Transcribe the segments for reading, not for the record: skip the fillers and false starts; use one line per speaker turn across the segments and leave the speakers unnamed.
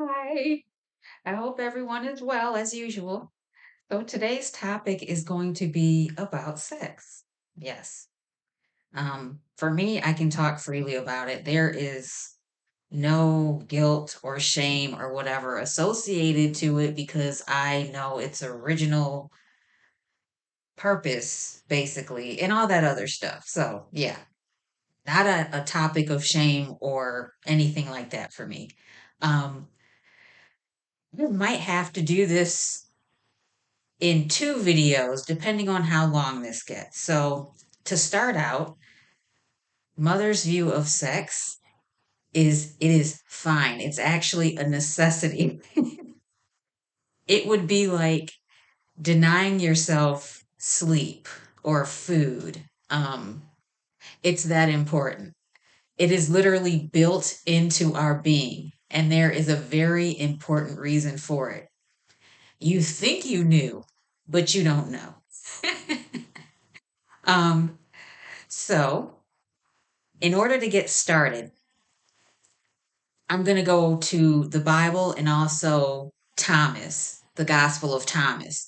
Hi, I hope everyone is well as usual. So today's topic is going to be about sex. Yes. For me, I can talk freely about it. There is no guilt or shame or whatever associated to it because I know its original purpose, basically, and all that other stuff. So, yeah, not a topic of shame or anything like that for me. Um, we might have to do this in two videos, depending on how long this gets. So, to start out, mother's view of sex is it is fine. It's actually a necessity. It would be like denying yourself sleep or food. It's that important. It is literally built into our being, and there is a very important reason for it. You think you knew, but you don't know. um, so, in order to get started, I'm going to go to the Bible and also Thomas, the Gospel of Thomas.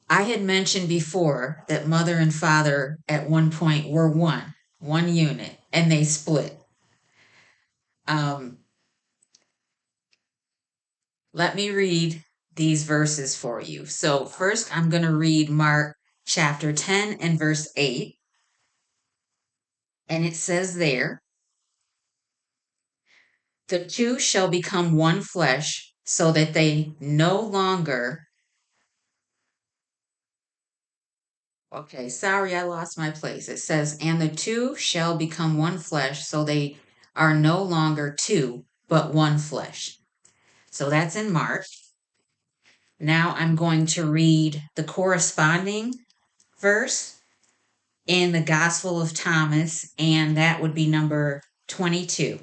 I had mentioned before that mother and father at one point were one unit, and they split. Um, let me read these verses for you. So, first, I'm going to read Mark chapter 10 and verse 8. And it says there, the two shall become one flesh, so that they no longer. Okay, sorry, I lost my place. It says, and the two shall become one flesh, so they are no longer two, but one flesh. So that's in Mark. Now I'm going to read the corresponding verse in the Gospel of Thomas, and that would be number 22.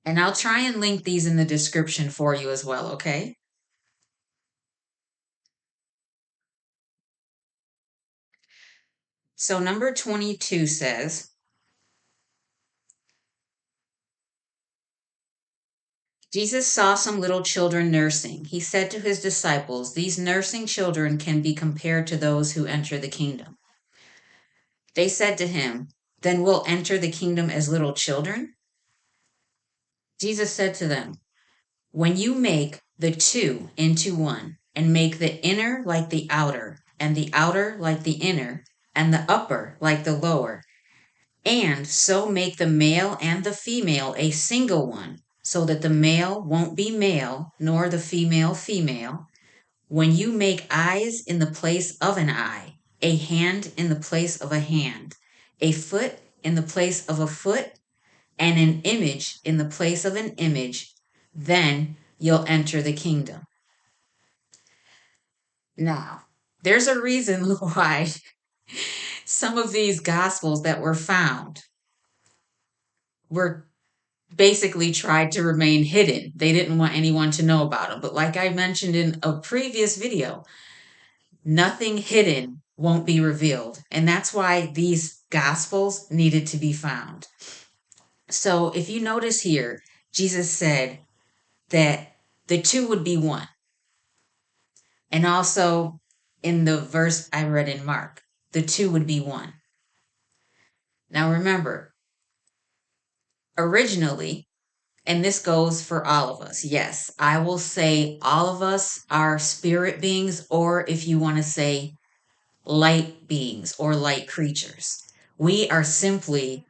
And I'll try and link these in the description for you as well, okay? So number 22 says, Jesus saw some little children nursing. He said to his disciples, these nursing children can be compared to those who enter the kingdom. They said to him, then we'll enter the kingdom as little children? Jesus said to them, when you make the two into one, and make the inner like the outer, and the outer like the inner, and the upper like the lower, and so make the male and the female a single one, so that the male won't be male, nor the female female. When you make eyes in the place of an eye, a hand in the place of a hand, a foot in the place of a foot, and an image in the place of an image, then you'll enter the kingdom. Now, there's a reason why some of these gospels that were found were basically tried to remain hidden. They didn't want anyone to know about them. But like I mentioned in a previous video, nothing hidden won't be revealed. And that's why these gospels needed to be found. So if you notice here, Jesus said that the two would be one. And also in the verse I read in Mark, the two would be one. Now remember, originally, and this goes for all of us. Yes, I will say all of us are spirit beings, or if you want to say light beings or light creatures. We are simply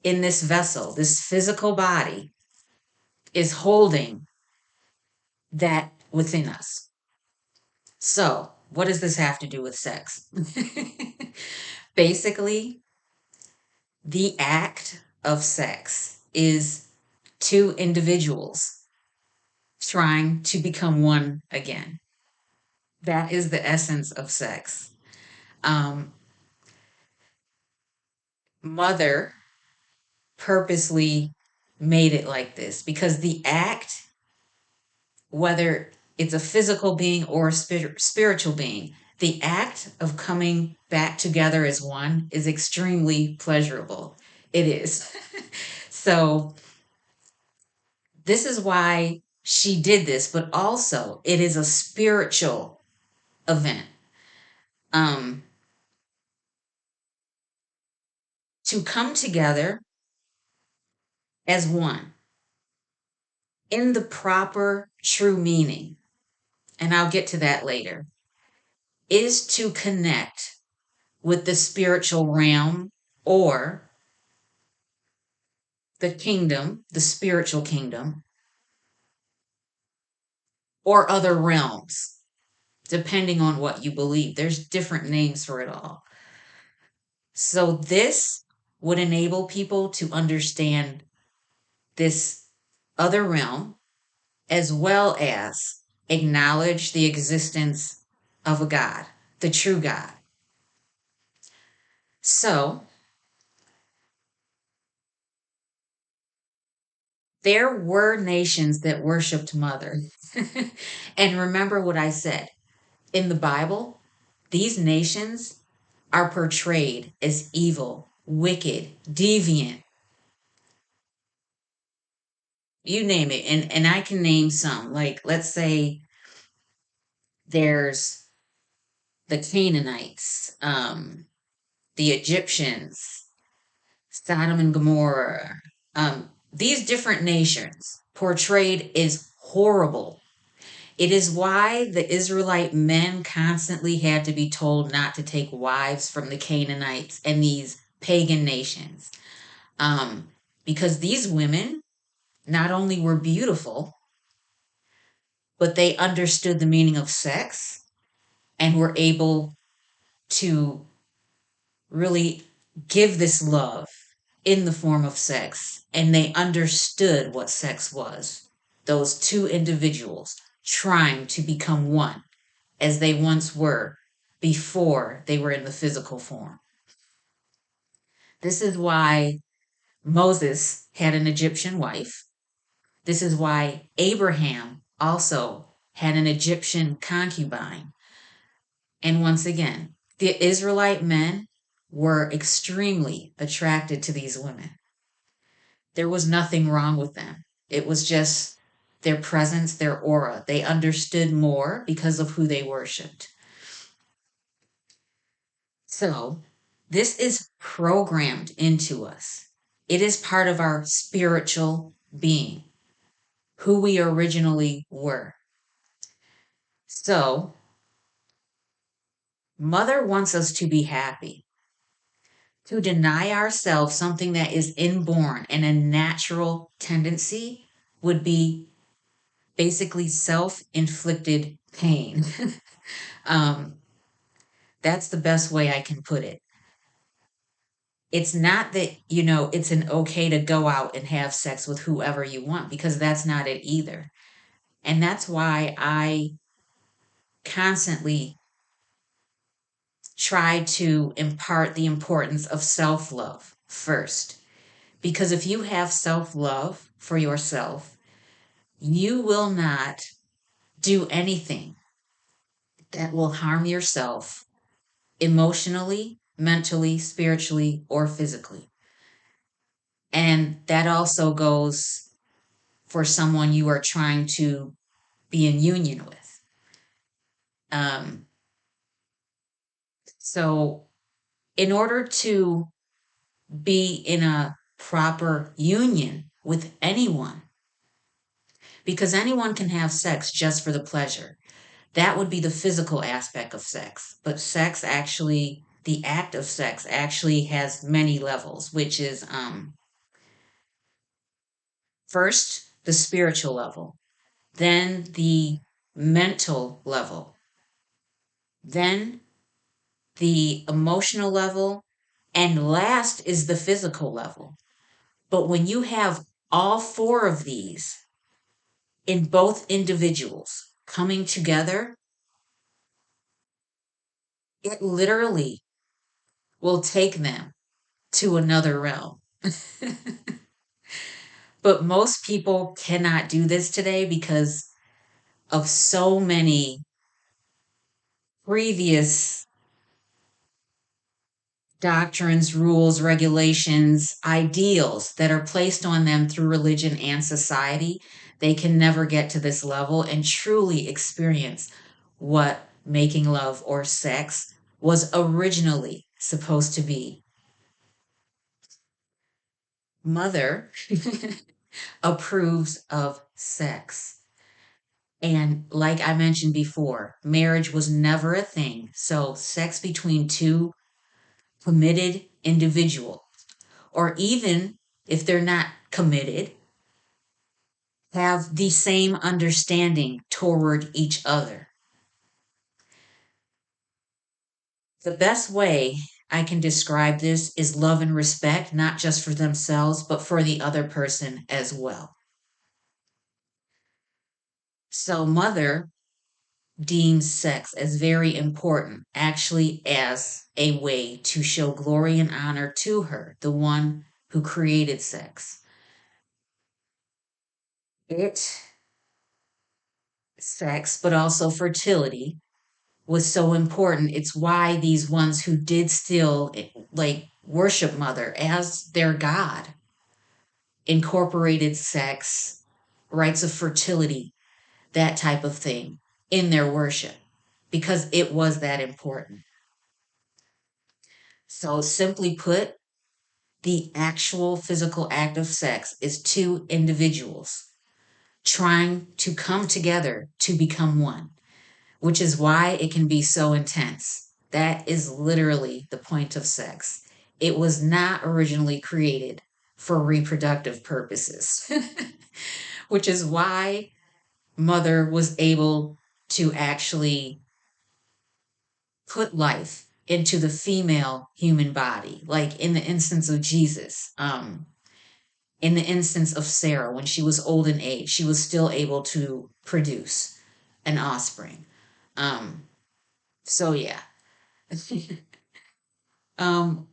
in this vessel, this physical body is holding that within us. So, what does this have to do with sex? Basically, the act of sex is two individuals trying to become one again. That is the essence of sex. Um, Mother purposely made it like this because the act, whether it's a physical being or a spiritual being, the act of coming back together as one is extremely pleasurable. It is. So This is why she did this, but also it is a spiritual event. Um, to come together as one in the proper true meaning, and I'll get to that later, is to connect with the spiritual realm or the kingdom, the spiritual kingdom, or other realms, depending on what you believe. There's different names for it all. So, this would enable people to understand this other realm as well as acknowledge the existence of a God, the true God. So, there were nations that worshiped Mother. And remember what I said in the Bible, these nations are portrayed as evil, wicked, deviant, you name it. And I can name some. Like, let's say there's the Canaanites, the Egyptians, Sodom and Gomorrah, these different nations portrayed as horrible. It is why the Israelite men constantly had to be told not to take wives from the Canaanites and these pagan nations. Um, because these women not only were beautiful, but they understood the meaning of sex and were able to really give this love in the form of sex. And they understood what sex was. Those two individuals trying to become one as they once were before they were in the physical form. This is why Moses had an Egyptian wife. This is why Abraham also had an Egyptian concubine. And once again, the Israelite men were extremely attracted to these women. There was nothing wrong with them. It was just their presence, their aura. They understood more because of who they worshiped. So, this is programmed into us. It is part of our spiritual being, who we originally were. So, Mother wants us to be happy. To deny ourselves something that is inborn and a natural tendency would be basically self inflicted pain. um, that's the best way I can put it. It's not that, it's an okay to go out and have sex with whoever you want, because that's not it either. And that's why I constantly try to impart the importance of self love first. Because if you have self love for yourself, you will not do anything that will harm yourself emotionally, mentally, spiritually, or physically. And that also goes for someone you are trying to be in union with. Um, so, in order to be in a proper union with anyone, because anyone can have sex just for the pleasure, that would be the physical aspect of sex. But sex actually, the act of sex actually has many levels, which is first the spiritual level, then the mental level, then the emotional level, and last is the physical level. But when you have all four of these in both individuals coming together, it literally will take them to another realm. But most people cannot do this today because of so many previous doctrines, rules, regulations, ideals that are placed on them through religion and society, they can never get to this level and truly experience what making love or sex was originally supposed to be. Mother approves of sex. And like I mentioned before, marriage was never a thing. So, sex between two committed individuals, or even if they're not committed, have the same understanding toward each other. The best way I can describe this is love and respect, not just for themselves, but for the other person as well. So, mother deems sex as very important, actually, as a way to show glory and honor to her, the one who created sex. It, sex, but also fertility, was so important. It's why these ones who did still like worship mother as their god incorporated sex, rites of fertility, that type of thing in their worship because it was that important. So, simply put, the actual physical act of sex is two individuals trying to come together to become one, which is why it can be so intense. That is literally the point of sex. It was not originally created for reproductive purposes, which is why Mother was able to actually put life into the female human body, like in the instance of Jesus. In the instance of Sarah, when she was old in age, she was still able to produce an offspring. Um, so yeah. um,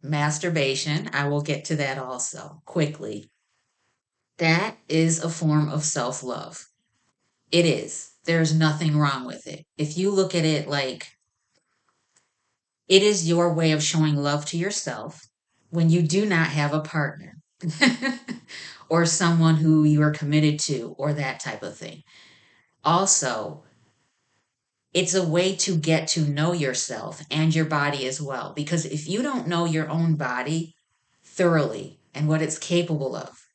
Masturbation, I will get to that also quickly. That is a form of self love. It is. There's nothing wrong with it. If you look at it like it is your way of showing love to yourself when you do not have a partner or someone who you are committed to or that type of thing. Also, it's a way to get to know yourself and your body as well. Because if you don't know your own body thoroughly and what it's capable of,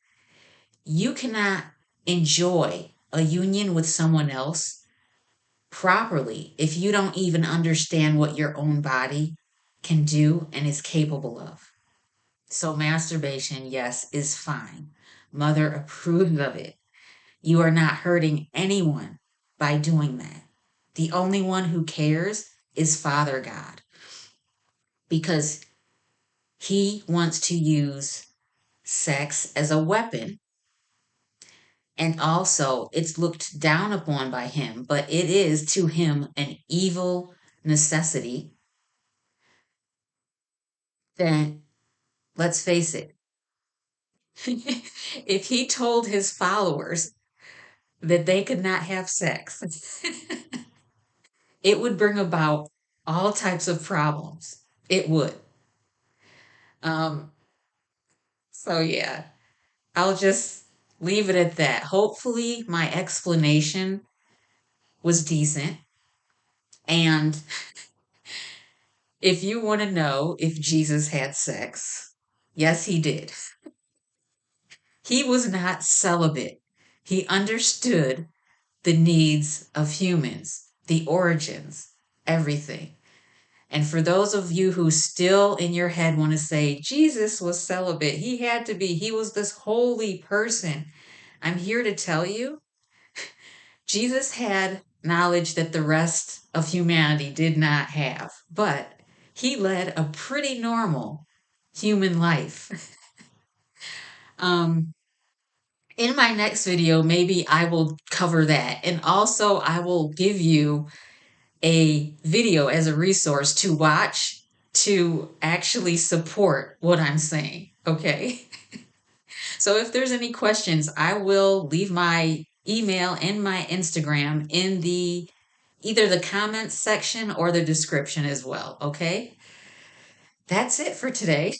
you cannot enjoy a union with someone else properly if you don't even understand what your own body can do and is capable of. So, masturbation, yes, is fine. Mother approves of it. You are not hurting anyone by doing that. The only one who cares is Father God because he wants to use sex as a weapon. And also, it's looked down upon by him, but it is to him an evil necessity. Then, let's face it, if he told his followers that they could not have sex, it would bring about all types of problems. It would. Um, so, yeah, I'll just leave it at that. Hopefully, my explanation was decent. And if you want to know if Jesus had sex, yes, he did. He was not celibate. He understood the needs of humans, the origins, everything. And for those of you who still in your head want to say, Jesus was celibate, he had to be, he was this holy person. I'm here to tell you, Jesus had knowledge that the rest of humanity did not have, but he led a pretty normal human life. um, in my next video, maybe I will cover that. And also, I will give you a video as a resource to watch to actually support what I'm saying. Okay. So if there's any questions, I will leave my email and my Instagram in the either the comments section or the description as well. Okay. that's it for today.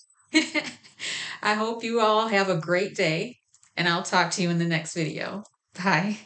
I hope you all have a great day, and I'll talk to you in the next video. Bye.